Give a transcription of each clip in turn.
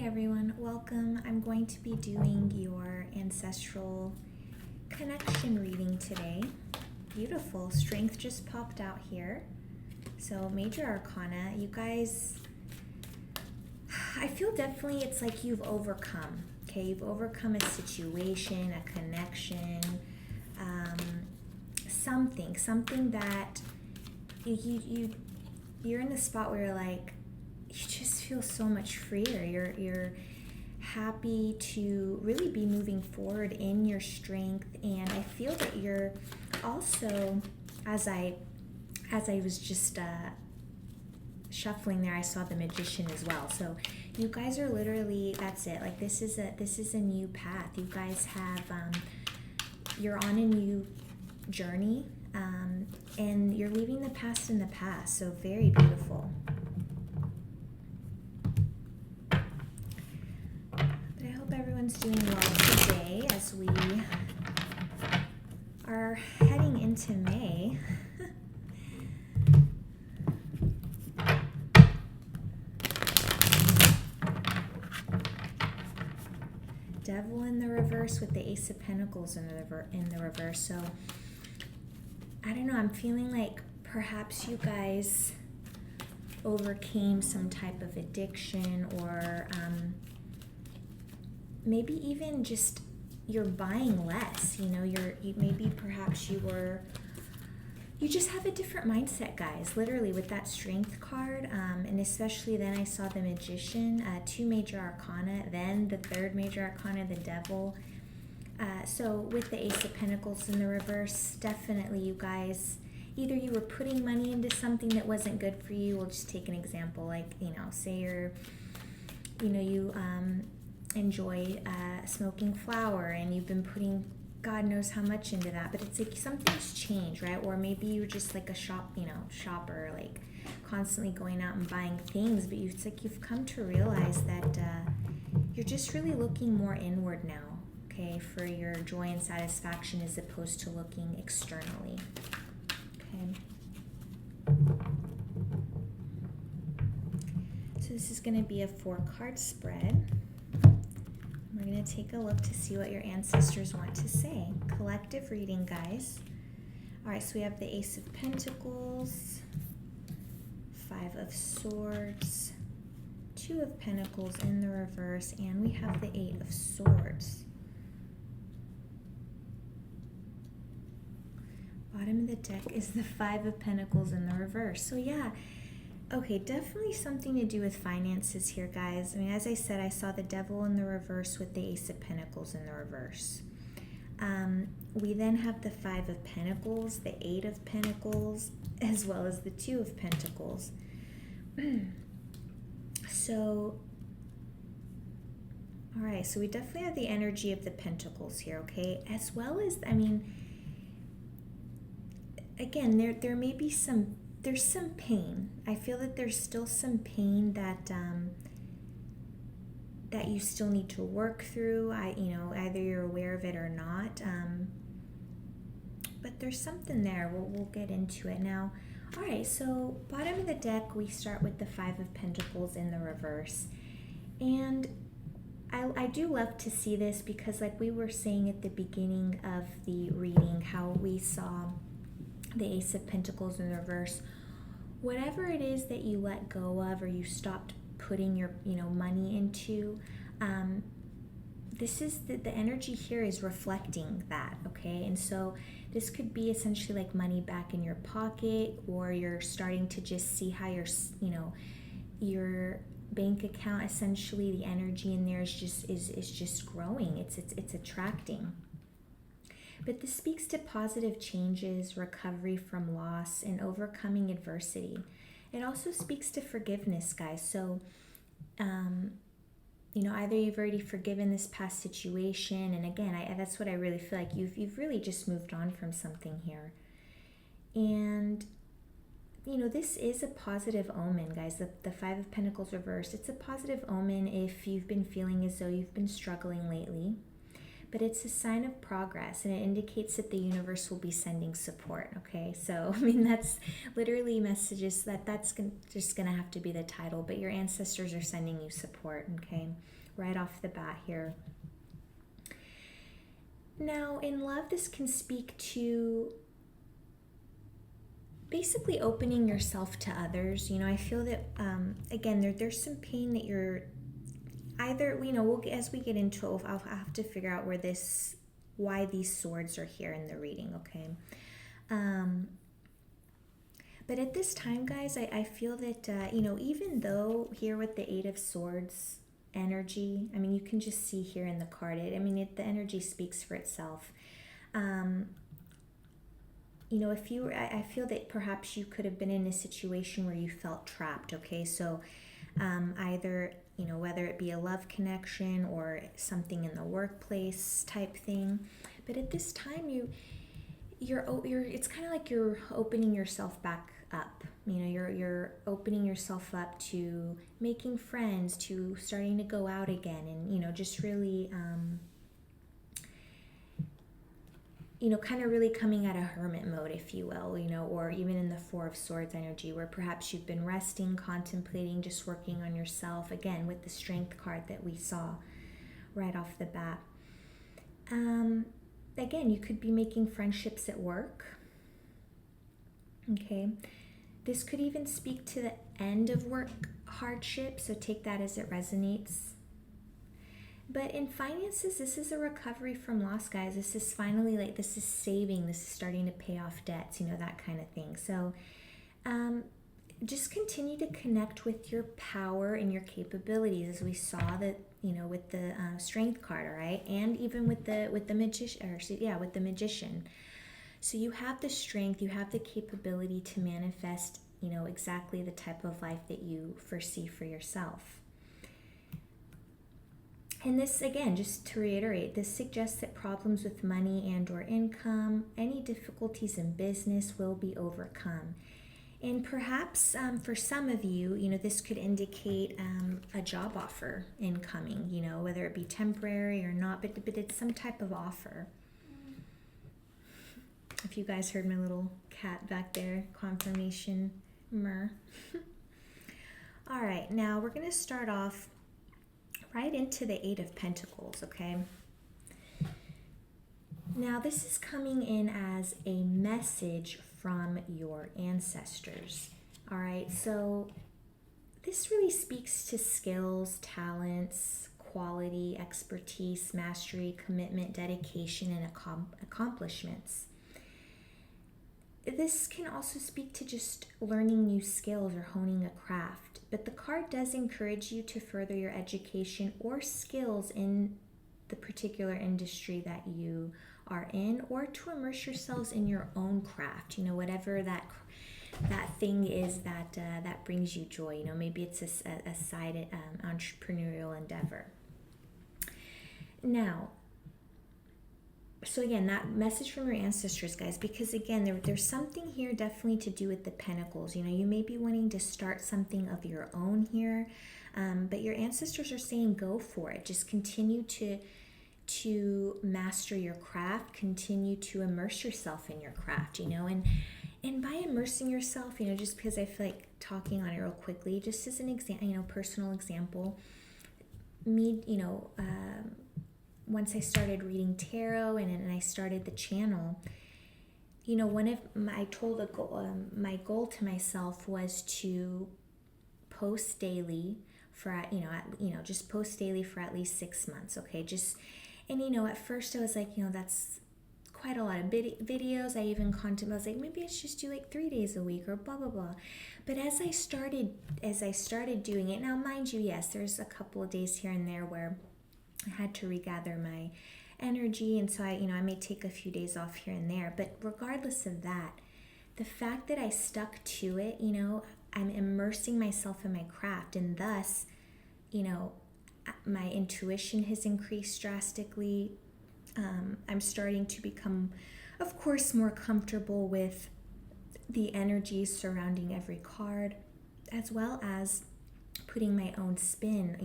everyone, welcome. I'm going to be doing your ancestral connection reading today. Beautiful. Strength just popped out here. So Major Arcana, you guys, I feel definitely it's like you've overcome. Okay, you've overcome a situation, a connection, something that you're in the spot where you're like, you just feel so much freer. You're happy to really be moving forward in your strength, and I feel that you're also, as I was just shuffling there, I saw the Magician as well. So you guys are literally, that's it. Like this is a new path. You guys have you're on a new journey, and you're leaving the past in the past. So very beautiful. Everyone's doing well today as we are heading into May. Devil in the reverse with the Ace of Pentacles in the reverse. So I don't know, I'm feeling like perhaps you guys overcame some type of addiction, or maybe even just you're buying less. Perhaps you just have a different mindset, guys, literally with that Strength card, and especially then I saw the Magician, 2 Major Arcana, then the 3rd Major Arcana, the Devil. So with the Ace of Pentacles in the reverse, definitely you guys, either you were putting money into something that wasn't good for you. We'll just take an example, like, say you enjoy smoking flower, and you've been putting God knows how much into that, but it's like something's changed, right? Or maybe you're just like a shopper, like constantly going out and buying things, but it's like you've come to realize that you're just really looking more inward now, okay, for your joy and satisfaction, as opposed to looking externally. Okay. So this is going to be a 4-card spread. We're going to take a look to see what your ancestors want to say. Collective reading, guys. All right, so we have the Ace of Pentacles, 5 of Swords, 2 of Pentacles in the reverse, and we have the 8 of Swords. Bottom of the deck is the 5 of Pentacles in the reverse. So yeah, okay, definitely something to do with finances here, guys. I mean, as I said, I saw the Devil in the reverse with the Ace of Pentacles in the reverse. We then have the 5 of Pentacles, the 8 of Pentacles, as well as the 2 of Pentacles. So, all right, so we definitely have the energy of the Pentacles here, okay? As well as, I mean, again, there may be there's some pain. I feel that there's still some pain that that you still need to work through. Either you're aware of it or not. But there's something there. We'll get into it now. All right, so bottom of the deck, we start with the 5 of Pentacles in the reverse. And I do love to see this because, like we were saying at the beginning of the reading, how we saw the Ace of Pentacles in the reverse. Whatever it is that you let go of, or you stopped putting your money into, this is the energy here is reflecting that, okay? And so this could be essentially like money back in your pocket, or you're starting to just see how your bank account, essentially the energy in there is just growing. It's attracting. But this speaks to positive changes, recovery from loss, and overcoming adversity. It also speaks to forgiveness, guys. So, either you've already forgiven this past situation, and again, that's what I really feel like. You've really just moved on from something here. And, this is a positive omen, guys. The 5 of Pentacles reversed. It's a positive omen if you've been feeling as though you've been struggling lately. but it's a sign of progress and it indicates that the universe will be sending support. Okay, so I mean, that's literally messages just gonna have to be the title, but your ancestors are sending you support. Okay, right off the bat here. Now in love, this can speak to basically opening yourself to others. I feel that again, there's some pain that you're either, as we get into it, I'll have to figure out why these swords are here in the reading. Okay, but at this time, guys, I feel that even though here with the Eight of Swords energy, I mean, you can just see here in the card, the energy speaks for itself. I feel that perhaps you could have been in a situation where you felt trapped. Okay, so either whether it be a love connection or something in the workplace type thing, but at this time you're it's kind of like you're opening yourself back up. You're opening yourself up to making friends, to starting to go out again, and just really kind of really coming out of hermit mode, if you will, or even in the Four of Swords energy, where perhaps you've been resting, contemplating, just working on yourself, again, with the Strength card that we saw right off the bat. Again, you could be making friendships at work. Okay. This could even speak to the end of work hardship, so take that as it resonates. But in finances, this is a recovery from loss, guys. This is finally this is saving, this is starting to pay off debts, that kind of thing. So just continue to connect with your power and your capabilities, as we saw that, with the Strength card, all right? And even with the magician, with the Magician. So you have the strength, you have the capability to manifest, exactly the type of life that you foresee for yourself. And this, again, just to reiterate, this suggests that problems with money and or income, any difficulties in business will be overcome. And perhaps for some of you, this could indicate a job offer incoming, whether it be temporary or not, but it's some type of offer. If you guys heard my little cat back there, confirmation, myrrh. All right, now we're going to start off right into the Eight of Pentacles, okay? Now, this is coming in as a message from your ancestors, all right? So this really speaks to skills, talents, quality, expertise, mastery, commitment, dedication, and accomplishments. This can also speak to just learning new skills or honing a craft, but the card does encourage you to further your education or skills in the particular industry that you are in, or to immerse yourselves in your own craft, whatever that thing is that brings you joy. Maybe it's a side entrepreneurial endeavor. Now, so again, that message from your ancestors, guys, because again, there's something here definitely to do with the Pentacles. You may be wanting to start something of your own here, but your ancestors are saying go for it. Just continue to master your craft, continue to immerse yourself in your craft, and by immersing yourself, just because I feel like talking on it real quickly, just as an example, personal example, me, once I started reading tarot and I started the channel, my goal to myself was to post daily for just post daily for at least 6 months. Okay, at first I was like, that's quite a lot of videos. I even I was like, maybe I should just do 3 days a week or blah blah blah. But as I started doing it, now mind you, yes, there's a couple of days here and there where I had to regather my energy, and so I may take a few days off here and there, but regardless of that, the fact that I stuck to it, I'm immersing myself in my craft, and thus, my intuition has increased drastically. I'm starting to become, of course, more comfortable with the energies surrounding every card, as well as putting my own spin,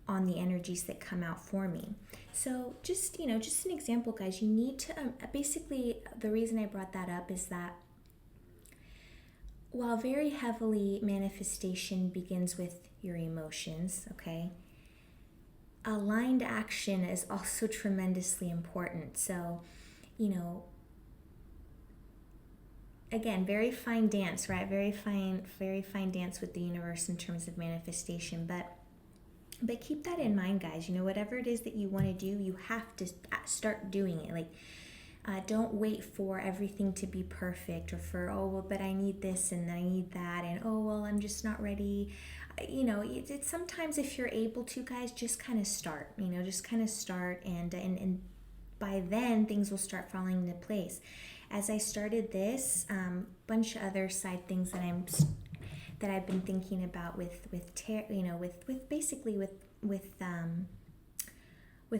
on the energies that come out for me. So just, just an example, guys, you need to, basically, the reason I brought that up is that while very heavily manifestation begins with your emotions, okay, aligned action is also tremendously important. So, again, very fine dance, right? Very fine dance with the universe in terms of manifestation. But keep that in mind, guys. Whatever it is that you want to do, you have to start doing it. Like, don't wait for everything to be perfect, or for, oh, well, but I need this and I need that, and oh, well, I'm just not ready. It's sometimes, if you're able to, guys, just kind of start. And by then things will start falling into place. As I started this, bunch of other side things that I've been thinking about with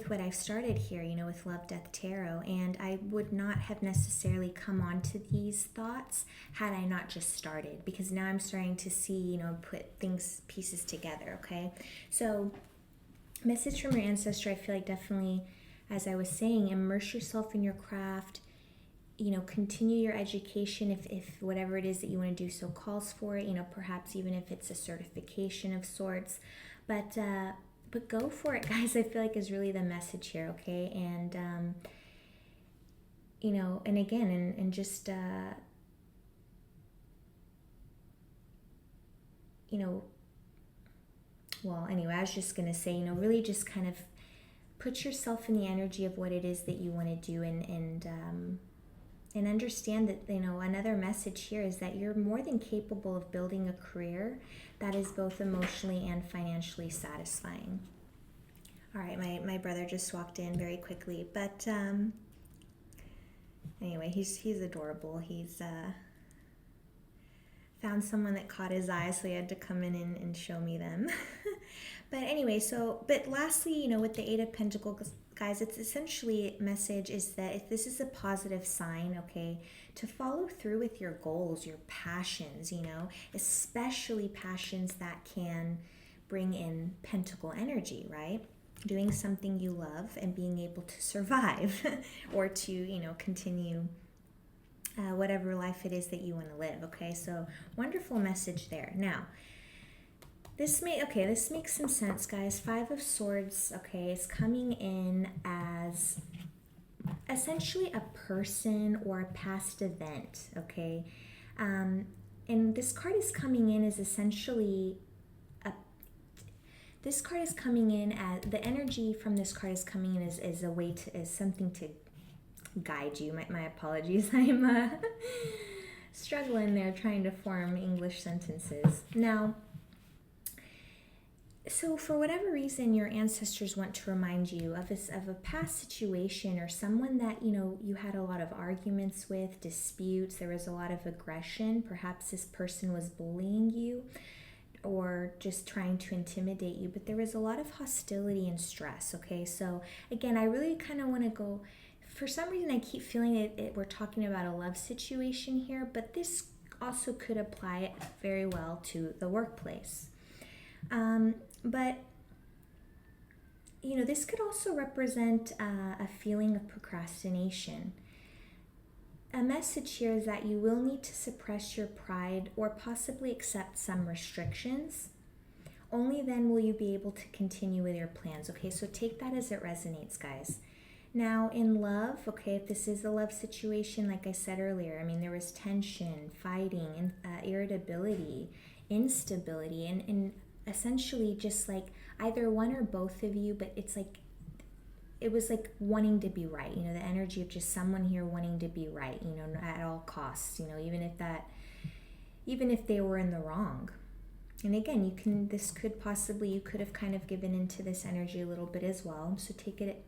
what I've started here, with Love Death Tarot. And I would not have necessarily come onto these thoughts had I not just started, because now I'm starting to see, put pieces together. Okay, so message from your ancestor, I feel like definitely, as I was saying, immerse yourself in your craft. Continue your education if whatever it is that you want to do so calls for it, perhaps even if it's a certification of sorts. But go for it, guys, I feel like is really the message here, okay? And, and again, and just, well, anyway, I was just going to say, really just kind of put yourself in the energy of what it is that you want to do, and understand that, another message here is that you're more than capable of building a career that is both emotionally and financially satisfying. All right, my brother just walked in very quickly, but anyway, he's adorable. He's found someone that caught his eye, so he had to come in and show me them. But anyway, but lastly, with the Eight of Pentacles, guys, it's essentially message is that if this is a positive sign, okay, to follow through with your goals, your passions, especially passions that can bring in pentacle energy, right? Doing something you love and being able to survive or to, continue whatever life it is that you want to live, okay? So wonderful message there. Now, this makes some sense, guys. Five of Swords, okay, is coming in as essentially a person or a past event, okay? And this card is coming in as essentially this card is coming in as, the energy from this card is coming in as a way to, as something to guide you. My apologies. I'm struggling there trying to form English sentences. Now, so for whatever reason, your ancestors want to remind you of a past situation or someone that, you had a lot of arguments with, disputes, there was a lot of aggression. Perhaps this person was bullying you or just trying to intimidate you, but there was a lot of hostility and stress, okay? So again, I really kind of want to go, for some reason I keep feeling we're talking about a love situation here, but this also could apply very well to the workplace. But, this could also represent a feeling of procrastination. A message here is that you will need to suppress your pride or possibly accept some restrictions. Only then will you be able to continue with your plans, okay? So take that as it resonates, guys. Now, in love, okay, if this is a love situation, like I said earlier, I mean, there was tension, fighting, and irritability, instability, and essentially just like either one or both of you, but it's like it was like wanting to be right, the energy of just someone here wanting to be right, at all costs, even if they were in the wrong. And again, you could have kind of given into this energy a little bit as well. So take it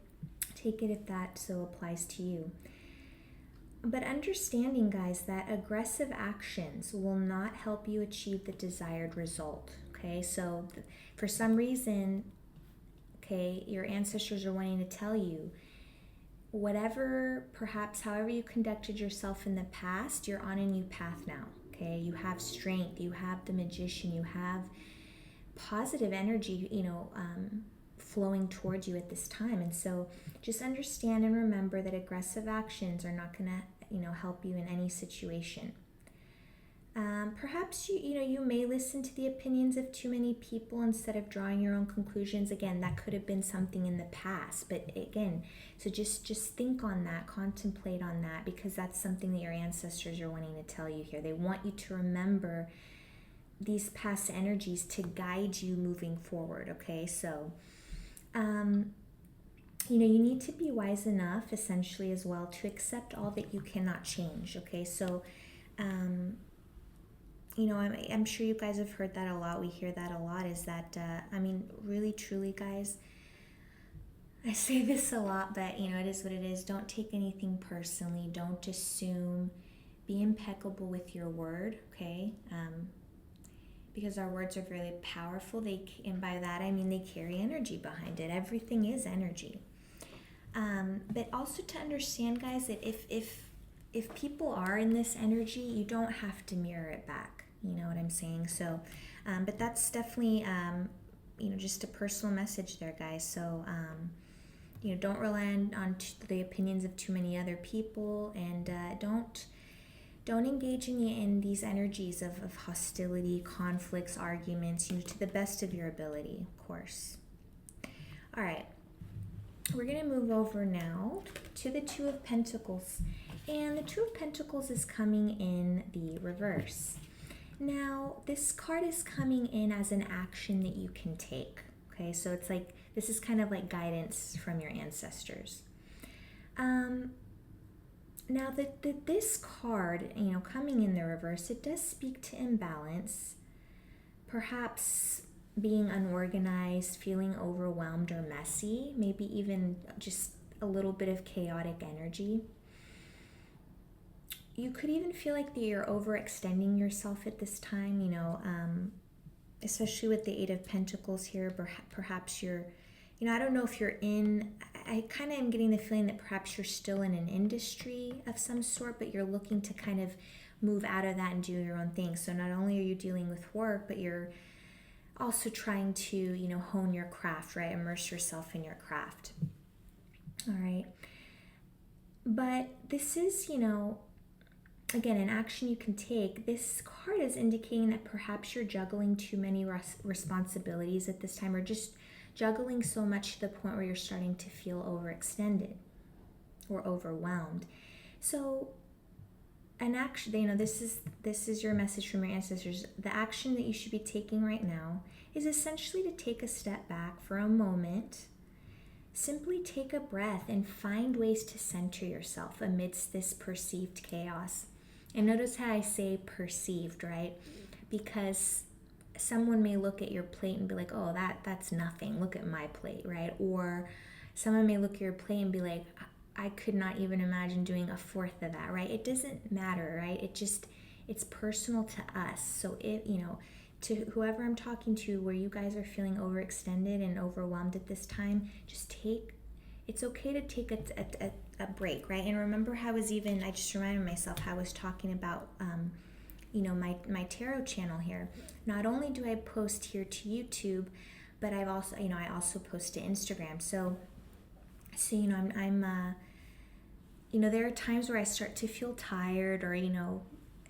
if that so applies to you. But understanding, guys, that aggressive actions will not help you achieve the desired result. Okay, so for some reason, okay, your ancestors are wanting to tell you however you conducted yourself in the past, you're on a new path now. Okay, you have strength, you have the Magician, you have positive energy, flowing towards you at this time. And so just understand and remember that aggressive actions are not going to, help you in any situation. Perhaps you may listen to the opinions of too many people instead of drawing your own conclusions. Again, that could have been something in the past, but again, so just think on that, contemplate on that, because that's something that your ancestors are wanting to tell you here. They want you to remember these past energies to guide you moving forward. Okay, so you need to be wise enough, essentially, as well, to accept all that you cannot change. Okay, so I'm sure you guys have heard that a lot. We hear that a lot, is that, really, truly, guys, I say this a lot, but, it is what it is. Don't take anything personally. Don't assume. Be impeccable with your word, okay? Because our words are really powerful. And by that, I mean they carry energy behind it. Everything is energy. But also to understand, guys, that if people are in this energy, you don't have to mirror it back. You know what I'm saying? So, but that's definitely, just a personal message there, guys. So, don't rely on the opinions of too many other people, and don't engage in these energies of hostility, conflicts, arguments, to the best of your ability, of course. All right. We're going to move over now to the Two of Pentacles. And the Two of Pentacles is coming in the reverse. Now, this card is coming in as an action that you can take. Okay, so it's like, this is kind of like guidance from your ancestors. Now, this card, coming in the reverse, it does speak to imbalance, perhaps being unorganized, feeling overwhelmed or messy, maybe even just a little bit of chaotic energy. You could even feel like that you're overextending yourself at this time, especially with the Eight of Pentacles here. Perhaps you're, I don't know if you're I kind of am getting the feeling that perhaps you're still in an industry of some sort, but you're looking to kind of move out of that and do your own thing. So not only are you dealing with work, but you're also trying to, hone your craft, right? Immerse yourself in your craft. All right. But this is, again, an action you can take. This card is indicating that perhaps you're juggling too many responsibilities at this time, or just juggling so much to the point where you're starting to feel overextended or overwhelmed. So an action, this is your message from your ancestors. The action that you should be taking right now is essentially to take a step back for a moment. Simply take a breath and find ways to center yourself amidst this perceived chaos. And notice how I say perceived, right? Because someone may look at your plate and be like, oh, that's nothing. Look at my plate, right? Or someone may look at your plate and be like, I could not even imagine doing a fourth of that, right? It doesn't matter, right? It's personal to us. So to whoever I'm talking to, where you guys are feeling overextended and overwhelmed at this time, it's okay to take a break, right? And remember how I just reminded myself how I was talking about, my tarot channel here. Not only do I post here to YouTube, but I also post to Instagram. So I'm there are times where I start to feel tired, or,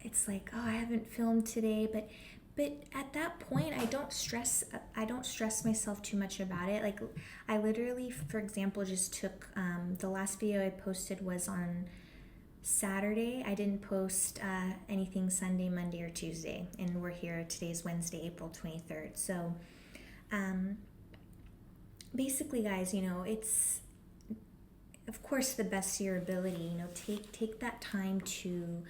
it's like, oh, I haven't filmed today, but at that point, I don't stress myself too much about it. Like, I literally, for example, just took, the last video I posted was on Saturday. I didn't post anything Sunday, Monday, or Tuesday. And we're here, today's Wednesday, April 23rd. So, basically, guys, it's, of course, the best of your ability, take that time to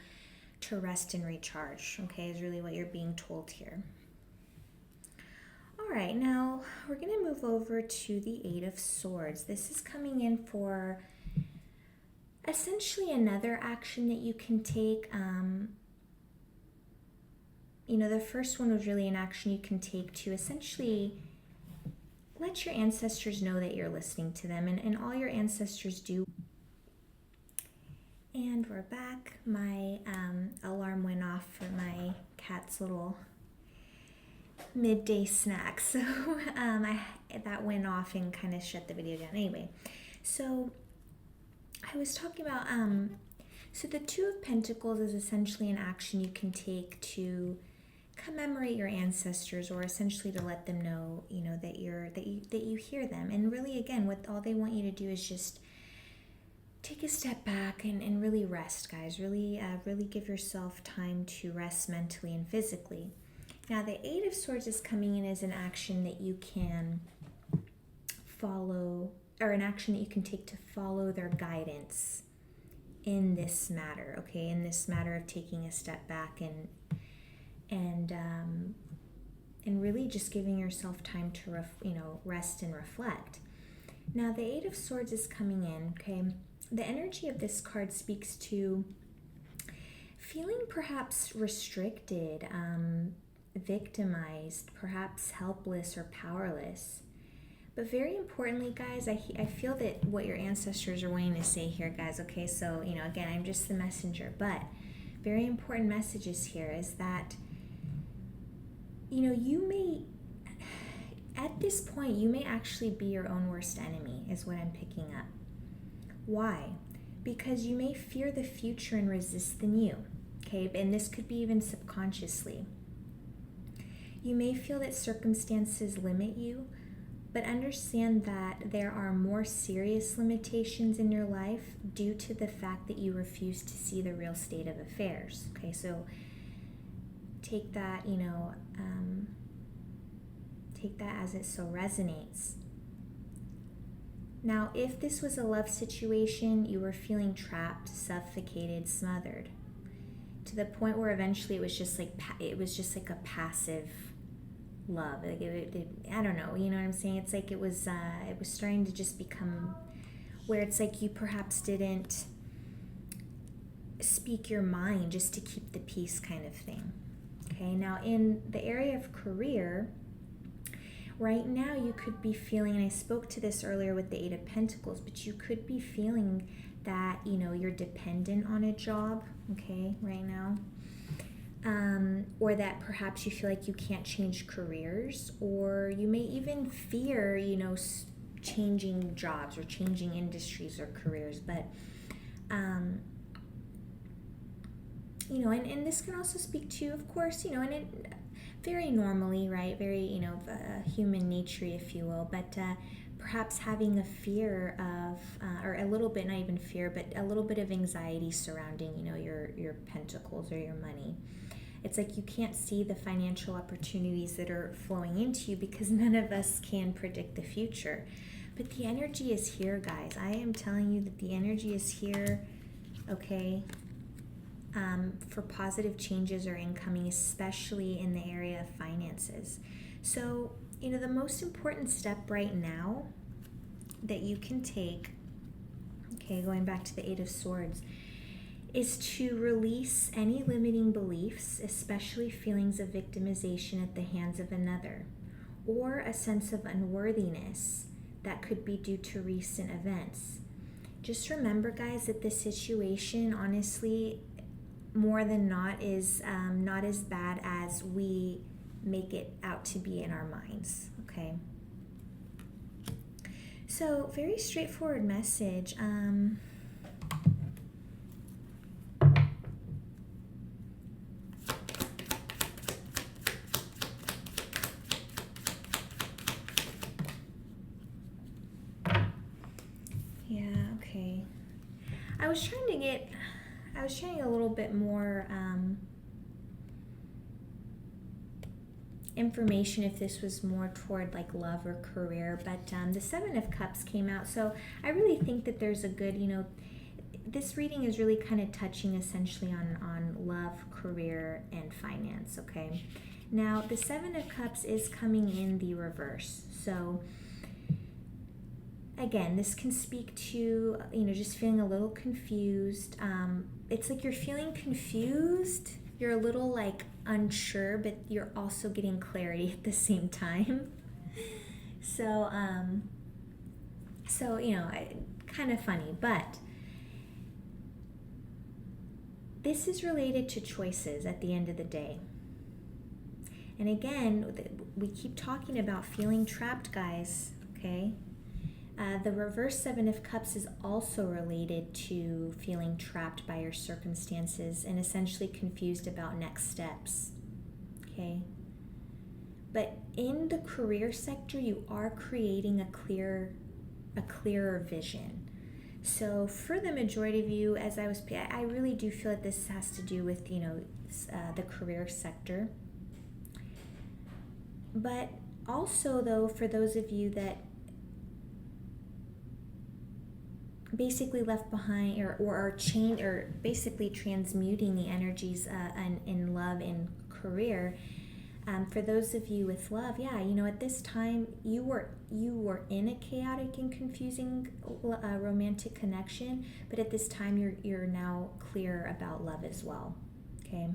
rest and recharge, okay, is really what you're being told here. All right, now we're going to move over to the Eight of Swords. This is coming in for essentially another action that you can take. The first one was really an action you can take to essentially let your ancestors know that you're listening to them, and all your ancestors do. And we're back. My alarm went off for my cat's little midday snack. So that went off and kind of shut the video down. Anyway, so I was talking about so the Two of Pentacles is essentially an action you can take to commemorate your ancestors, or essentially to let them know, that you hear them. And really, again, what all they want you to do is just take a step back and really rest, guys. Really give yourself time to rest mentally and physically. Now, the Eight of Swords is coming in as an action that you can follow, or an action that you can take to follow their guidance in this matter, okay? In this matter of taking a step back and really just giving yourself time to rest and reflect. Now, the Eight of Swords is coming in, okay? The energy of this card speaks to feeling perhaps restricted, victimized, perhaps helpless or powerless. But very importantly, guys, I feel that what your ancestors are wanting to say here, guys, okay? So, again, I'm just the messenger, but very important messages here is that, you may, at this point, you may actually be your own worst enemy, is what I'm picking up. Why? Because you may fear the future and resist the new, okay? And this could be even subconsciously. You may feel that circumstances limit you, but understand that there are more serious limitations in your life due to the fact that you refuse to see the real state of affairs, okay? So take that, take that as it so resonates. Now, if this was a love situation, you were feeling trapped, suffocated, smothered, to the point where eventually it was just like a passive love. Like I don't know, you know what I'm saying? It's like it was starting to just become where it's like you perhaps didn't speak your mind just to keep the peace, kind of thing. Okay, now in the area of career, right now you could be feeling, and I spoke to this earlier with the Eight of Pentacles, but you could be feeling that, you're dependent on a job, okay, right now. Or that perhaps you feel like you can't change careers, or you may even fear, changing jobs or changing industries or careers. But, and this can also speak to, of course, and it very normally, right? Very, human nature, if you will, but perhaps having a fear of, or a little bit, not even fear, but a little bit of anxiety surrounding, your pentacles or your money. It's like you can't see the financial opportunities that are flowing into you because none of us can predict the future. But the energy is here, guys. I am telling you that the energy is here, okay, for positive changes or incoming, especially in the area of finances. So, the most important step right now that you can take, okay, going back to the Eight of Swords, is to release any limiting beliefs, especially feelings of victimization at the hands of another, or a sense of unworthiness that could be due to recent events. Just remember, guys, that this situation, honestly, more than not, is not as bad as we make it out to be in our minds, okay? So, very straightforward message. I was trying to get a little bit more information if this was more toward like love or career, but the Seven of Cups came out, so I really think that there's a good, this reading is really kind of touching essentially on love, career, and finance, okay? Now, the Seven of Cups is coming in the reverse, so again, this can speak to, just feeling a little confused. It's like you're feeling confused. You're a little like unsure, but you're also getting clarity at the same time. So, kind of funny, but this is related to choices at the end of the day. And again, we keep talking about feeling trapped, guys, okay? The reverse Seven of Cups is also related to feeling trapped by your circumstances and essentially confused about next steps, okay? But in the career sector, you are creating a clearer vision. So for the majority of you, I really do feel that this has to do with, the career sector. But also, though, for those of you that basically left behind or are basically transmuting the energies in love and career, for those of you with love, at this time you were in a chaotic and confusing romantic connection, but at this time you're now clear about love as well. Okay,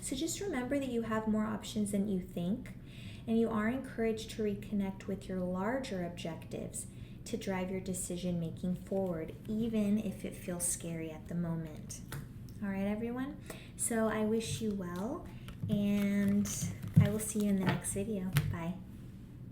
so just remember that you have more options than you think, and you are encouraged to reconnect with your larger objectives to drive your decision making forward, even if it feels scary at the moment. All right, everyone. So I wish you well, and I will see you in the next video. Bye.